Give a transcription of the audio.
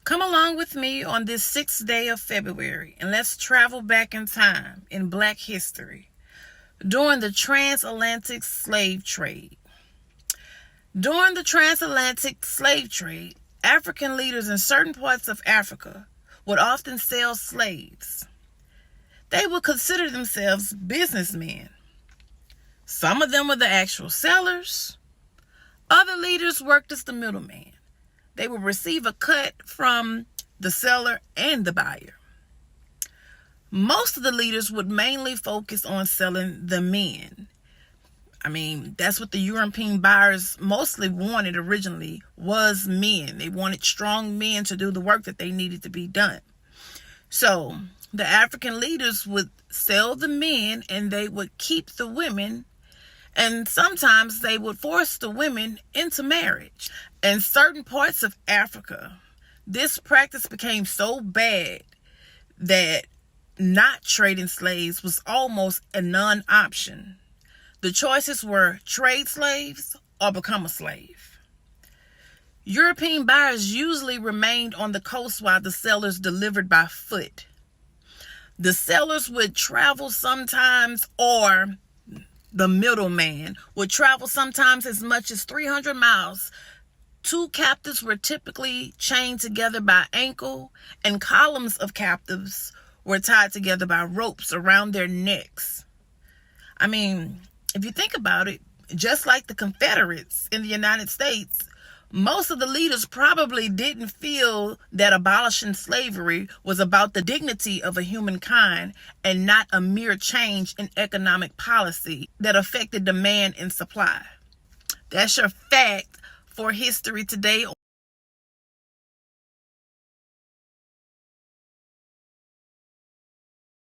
Come along with me on this 6th day of February and let's travel back in time in Black history during the transatlantic slave trade. During the transatlantic slave trade, African leaders in certain parts of Africa would often sell slaves. They would consider themselves businessmen. Some of them were the actual sellers. Other leaders worked as the middleman. They would receive a cut from the seller and the buyer. Most of the leaders would mainly focus on selling the men. That's what the European buyers mostly wanted originally, was men. They wanted strong men to do the work that they needed to be done. So the African leaders would sell the men and they would keep the women. And sometimes they would force the women into marriage. In certain parts of Africa, this practice became so bad that not trading slaves was almost a non-option. The choices were trade slaves or become a slave. European buyers usually remained on the coast while the sellers delivered by foot. The sellers would travel sometimes, or the middleman would travel sometimes as much as 300 miles. Two captives were typically chained together by ankle, and columns of captives were tied together by ropes around their necks. If you think about it, just like the Confederates in the United States, most of the leaders probably didn't feel that abolishing slavery was about the dignity of a humankind and not a mere change in economic policy that affected demand and supply. That's your fact for History Today